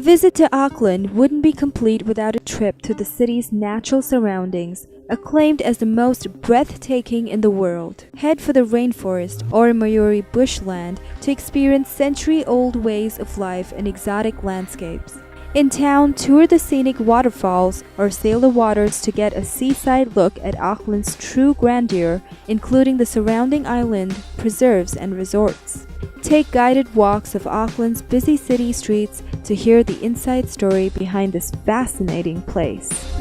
A visit to Auckland wouldn't be complete without a trip to the city's natural surroundings, acclaimed as the most breathtaking in the world. Head for the rainforest or Maori bushland to experience century-old ways of life and exotic landscapes. In town, tour the scenic waterfalls or sail the waters to get a seaside look at Auckland's true grandeur, including the surrounding island, preserves, and resorts. Take guided walks of Auckland's busy city streets to hear the inside story behind this fascinating place.